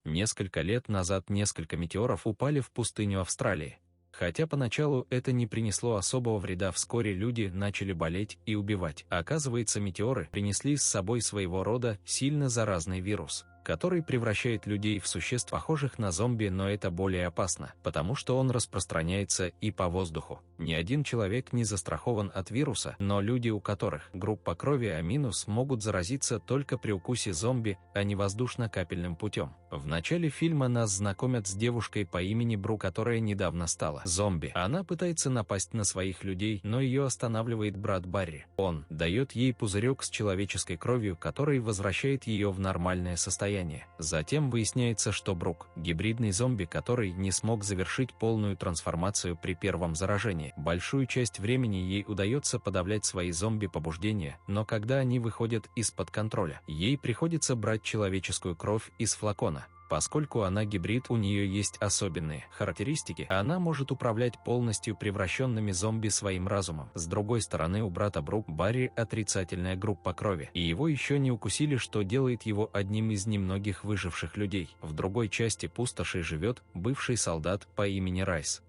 Несколько лет назад несколько метеоров упали в пустыню Австралии. Хотя поначалу это не принесло особого вреда, вскоре люди начали болеть и убивать. Оказывается, метеоры принесли с собой своего рода сильно заразный вирус, который превращает людей в существ, похожих на зомби, но это более опасно, потому что он распространяется и по воздуху. Ни один человек не застрахован от вируса, но люди, у которых группа крови А-, могут заразиться только при укусе зомби, а не воздушно-капельным путем. В начале фильма нас знакомят с девушкой по имени Бру, которая недавно стала зомби. Она пытается напасть на своих людей, но ее останавливает брат Барри. Он дает ей пузырек с человеческой кровью, который возвращает ее в нормальное состояние. Затем выясняется, что Брук – гибридный зомби, который не смог завершить полную трансформацию при первом заражении. Большую часть времени ей удается подавлять свои зомби-побуждения, но когда они выходят из-под контроля, ей приходится брать человеческую кровь из флакона. Поскольку она гибрид, у нее есть особенные характеристики, она может управлять полностью превращенными зомби своим разумом. С другой стороны, у брата Брук Барри отрицательная группа крови, и его еще не укусили, что делает его одним из немногих выживших людей. В другой части пустоши живет бывший солдат по имени Райс.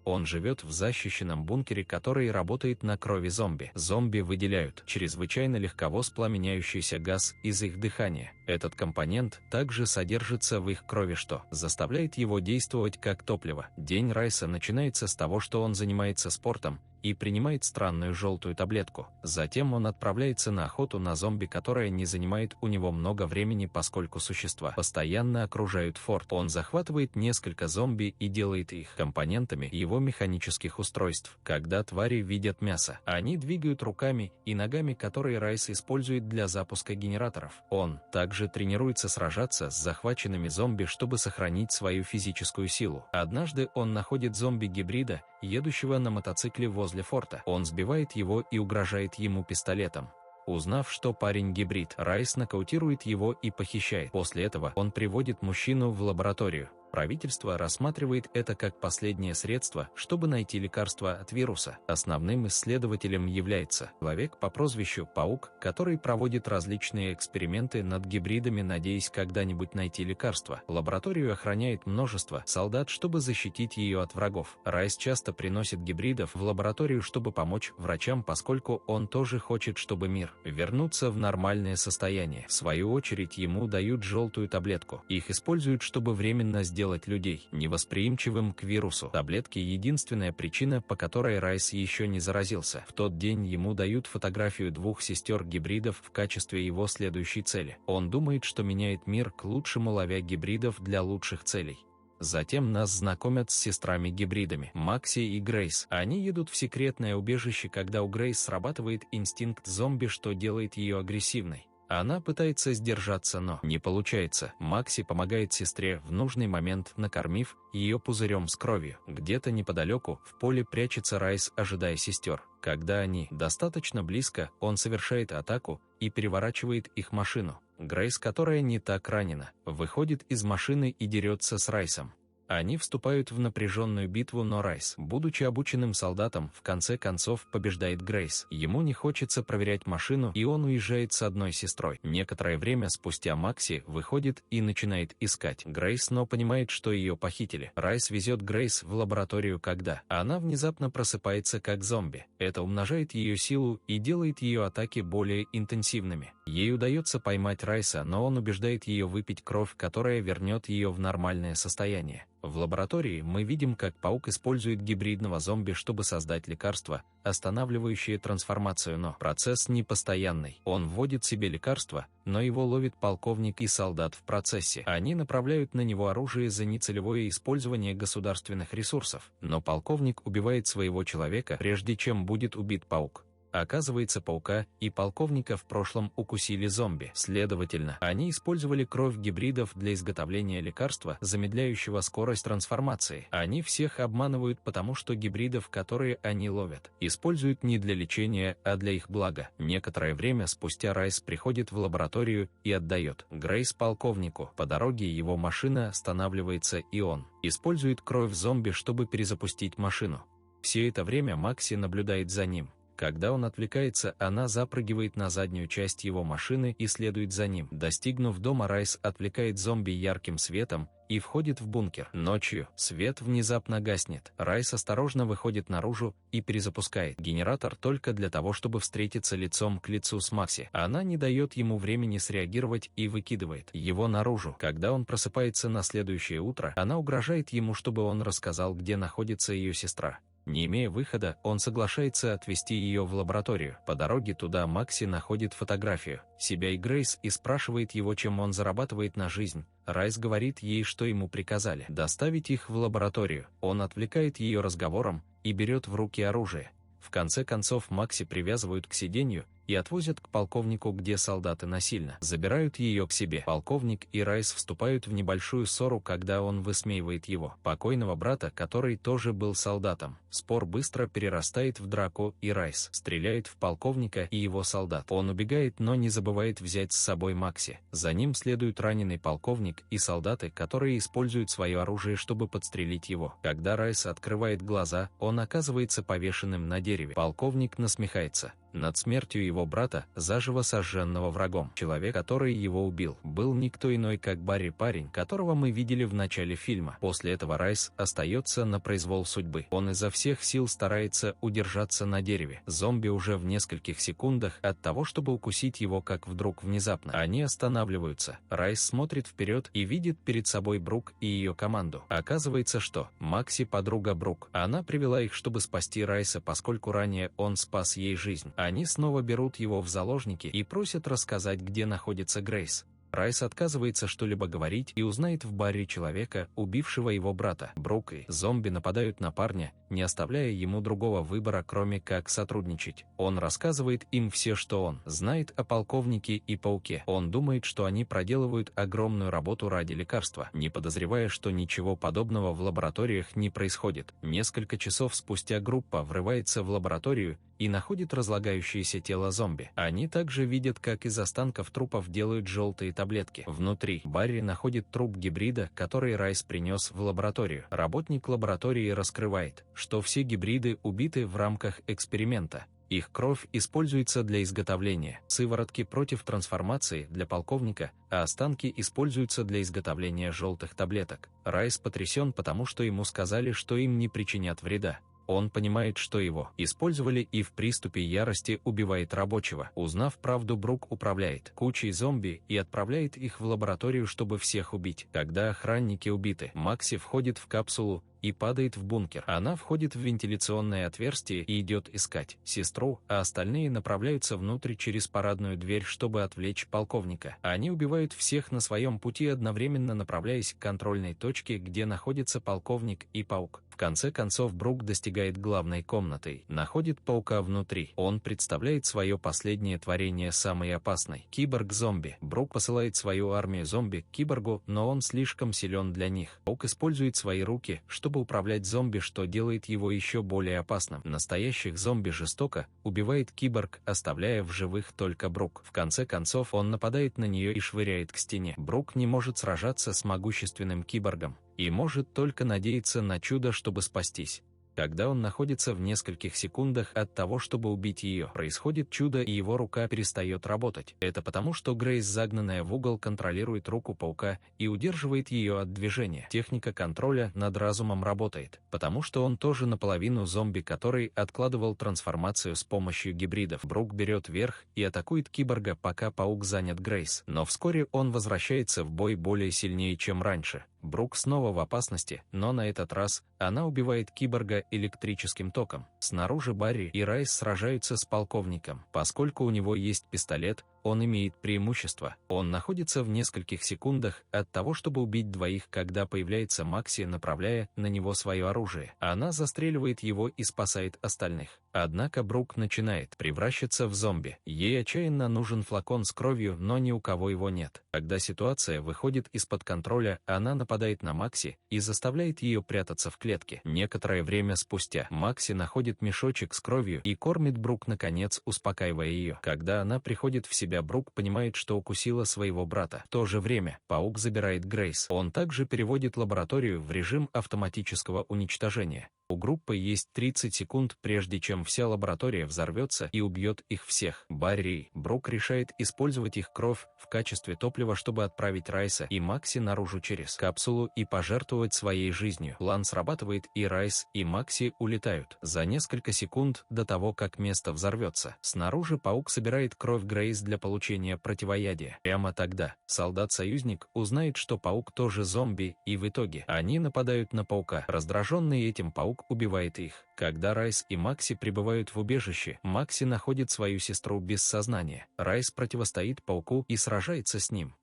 Он живет в защищенном бункере, который работает на крови зомби. Зомби выделяют чрезвычайно легко воспламеняющийся газ из их дыхания. Этот компонент также содержится в их крови, что заставляет его действовать как топливо. День Райса начинается с того, что он занимается спортом и принимает странную желтую таблетку. Затем он отправляется на охоту на зомби, которая не занимает у него много времени, поскольку существа постоянно окружают форт. Он захватывает несколько зомби и делает их компонентами его механических устройств. Когда твари видят мясо, они двигают руками и ногами, которые Райс использует для запуска генераторов. Он также тренируется сражаться с захваченными зомби, чтобы сохранить свою физическую силу. Однажды он находит зомби-гибрида, едущего на мотоцикле возле форта. Он сбивает его и угрожает ему пистолетом. Узнав, что парень гибрид, Райс нокаутирует его и похищает. После этого он приводит мужчину в лабораторию. Правительство рассматривает это как последнее средство, чтобы найти лекарство от вируса. Основным исследователем является человек по прозвищу Паук, который проводит различные эксперименты над гибридами, надеясь когда-нибудь найти лекарство. Лабораторию охраняет множество солдат, чтобы защитить ее от врагов. Райс часто приносит гибридов в лабораторию, чтобы помочь врачам, поскольку он тоже хочет, чтобы мир вернуться в нормальное состояние. В свою очередь, ему дают желтую таблетку. Их используют, чтобы временно сделать людей невосприимчивым к вирусу. Таблетки — единственная причина, по которой Райс еще не заразился. В тот день ему дают фотографию двух сестер-гибридов в качестве его следующей цели. Он думает, что меняет мир к лучшему, ловя гибридов для лучших целей. Затем нас знакомят с сестрами-гибридами Макси и Грейс. Они едут в секретное убежище, когда у Грейс срабатывает инстинкт зомби, что делает ее агрессивной. Она пытается сдержаться, но не получается. Макси помогает сестре в нужный момент, накормив ее пузырем с кровью. Где-то неподалеку в поле прячется Райс, ожидая сестер. Когда они достаточно близко, он совершает атаку и переворачивает их машину. Грейс, которая не так ранена, выходит из машины и дерется с Райсом. Они вступают в напряженную битву, но Райс, будучи обученным солдатом, в конце концов побеждает Грейс. Ему не хочется проверять машину, и он уезжает с одной сестрой. Некоторое время спустя Макси выходит и начинает искать Грейс, но понимает, что ее похитили. Райс везет Грейс в лабораторию, когда она внезапно просыпается как зомби. Это умножает ее силу и делает ее атаки более интенсивными. Ей удается поймать Райса, но он убеждает ее выпить кровь, которая вернет ее в нормальное состояние. В лаборатории мы видим, как Паук использует гибридного зомби, чтобы создать лекарство, останавливающее трансформацию, но процесс непостоянный. Он вводит себе лекарство, но его ловит полковник и солдат в процессе. Они направляют на него оружие за нецелевое использование государственных ресурсов, но полковник убивает своего человека, прежде чем будет убит Паук. Оказывается, Паука и полковника в прошлом укусили зомби. Следовательно, они использовали кровь гибридов для изготовления лекарства, замедляющего скорость трансформации. Они всех обманывают, потому что гибридов, которые они ловят, используют не для лечения, а для их блага. Некоторое время спустя Райс приходит в лабораторию и отдает Грейс полковнику. По дороге его машина останавливается, и он использует кровь зомби, чтобы перезапустить машину. Все это время Макси наблюдает за ним. Когда он отвлекается, она запрыгивает на заднюю часть его машины и следует за ним. Достигнув дома, Райс отвлекает зомби ярким светом и входит в бункер. Ночью свет внезапно гаснет. Райс осторожно выходит наружу и перезапускает генератор только для того, чтобы встретиться лицом к лицу с Макси. Она не дает ему времени среагировать и выкидывает его наружу. Когда он просыпается на следующее утро, она угрожает ему, чтобы он рассказал, где находится ее сестра. Не имея выхода, он соглашается отвезти ее в лабораторию. По дороге туда Макси находит фотографию себя и Грейс и спрашивает его, чем он зарабатывает на жизнь. Райс говорит ей, что ему приказали доставить их в лабораторию. Он отвлекает ее разговором и берет в руки оружие. В конце концов Макси привязывают к сиденью и отвозят к полковнику, где солдаты насильно забирают ее к себе. Полковник и Райс вступают в небольшую ссору, когда он высмеивает его покойного брата, который тоже был солдатом. Спор быстро перерастает в драку, и Райс стреляет в полковника и его солдат. Он убегает, но не забывает взять с собой Макси. За ним следуют раненый полковник и солдаты, которые используют свое оружие, чтобы подстрелить его. Когда Райс открывает глаза, он оказывается повешенным на дереве. Полковник насмехается над смертью его брата, заживо сожженного врагом. Человек, который его убил, был никто иной, как Барри, парень, которого мы видели в начале фильма. После этого Райс остается на произвол судьбы. Он изо всех сил старается удержаться на дереве. Зомби уже в нескольких секундах от того, чтобы укусить его, как вдруг внезапно они останавливаются. Райс смотрит вперед и видит перед собой Брук и ее команду. Оказывается, что Макси — подруга Брук. Она привела их, чтобы спасти Райса, поскольку ранее он спас ей жизнь. Они снова берут его в заложники и просят рассказать, где находится Грейс. Райс отказывается что-либо говорить и узнает в баре человека, убившего его брата. Брук и зомби нападают на парня, не оставляя ему другого выбора, кроме как сотрудничать. Он рассказывает им все, что он знает о полковнике и пауке. Он думает, что они проделывают огромную работу ради лекарства, не подозревая, что ничего подобного в лабораториях не происходит. Несколько часов спустя группа врывается в лабораторию и находит разлагающееся тело зомби. Они также видят, как из останков трупов делают желтые таблетки. Внутри Барри находит труп гибрида, который Райс принес в лабораторию. Работник лаборатории раскрывает, что все гибриды убиты в рамках эксперимента. Их кровь используется для изготовления сыворотки против трансформации для полковника, а останки используются для изготовления желтых таблеток. Райс потрясен, потому что ему сказали, что им не причинят вреда. Он понимает, что его использовали, и в приступе ярости убивает рабочего. Узнав правду, Брук управляет кучей зомби и отправляет их в лабораторию, чтобы всех убить. Когда охранники убиты, Макси входит в капсулу и падает в бункер. Она входит в вентиляционное отверстие и идет искать сестру, а остальные направляются внутрь через парадную дверь, чтобы отвлечь полковника. Они убивают всех на своем пути, одновременно направляясь к контрольной точке, где находится полковник и паук. В конце концов Брук достигает главной комнаты, находит паука внутри. Он представляет свое последнее творение самой опасной — киборг-зомби. Брук посылает свою армию зомби к киборгу, но он слишком силен для них. Паук использует свои руки, чтобы управлять зомби, что делает его еще более опасным. Настоящих зомби жестоко убивает киборг, оставляя в живых только Брук. В конце концов он нападает на нее и швыряет к стене. Брук не может сражаться с могущественным киборгом и может только надеяться на чудо, чтобы спастись. Когда он находится в нескольких секундах от того, чтобы убить ее, происходит чудо, и его рука перестает работать. Это потому, что Грейс, загнанная в угол, контролирует руку паука и удерживает ее от движения. Техника контроля над разумом работает, потому что он тоже наполовину зомби, который откладывал трансформацию с помощью гибридов. Брук берет верх и атакует киборга, пока паук занят Грейс. Но вскоре он возвращается в бой более сильнее, чем раньше. Брук снова в опасности, но на этот раз она убивает киборга электрическим током. Снаружи Барри и Райс сражаются с полковником. Поскольку у него есть пистолет, он имеет преимущество. Он находится в нескольких секундах от того, чтобы убить двоих, когда появляется Макси, направляя на него свое оружие. Она застреливает его и спасает остальных. Однако Брук начинает превращаться в зомби. Ей отчаянно нужен флакон с кровью, но ни у кого его нет. Когда ситуация выходит из-под контроля, она нападает на Макси и заставляет ее прятаться в клетке. Некоторое время спустя Макси находит мешочек с кровью и кормит Брук, наконец успокаивая ее. Когда она приходит в себя, Брук понимает, что укусила своего брата. В то же время паук забирает Грейс. Он также переводит лабораторию в режим автоматического уничтожения. У группы есть 30 секунд, прежде чем вся лаборатория взорвется и убьет их всех. Барри и Брук решает использовать их кровь в качестве топлива, чтобы отправить Райса и Макси наружу через капсулу и пожертвовать своей жизнью. План срабатывает, и Райс и Макси улетают. За несколько секунд до того, как место взорвется, снаружи паук собирает кровь Грейс для получения противоядия. Прямо тогда солдат-союзник узнает, что паук тоже зомби, и в итоге они нападают на паука. Раздраженный этим, паук убивает их. Когда Райс и Макси прибывают в убежище, Макси находит свою сестру без сознания. Райс противостоит пауку и сражается с ним.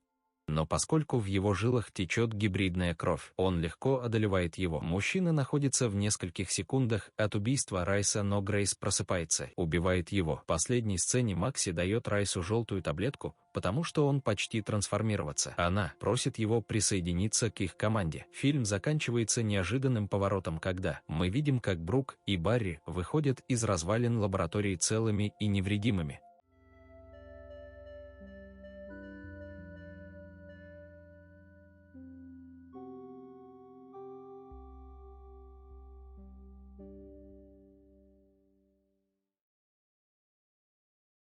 Но поскольку в его жилах течет гибридная кровь, он легко одолевает его. Мужчина находится в нескольких секундах от убийства Райса, но Грейс просыпается, убивает его. В последней сцене Макси дает Райсу желтую таблетку, потому что он почти трансформироваться. Она просит его присоединиться к их команде. Фильм заканчивается неожиданным поворотом, когда мы видим, как Брук и Барри выходят из развалин лаборатории целыми и невредимыми.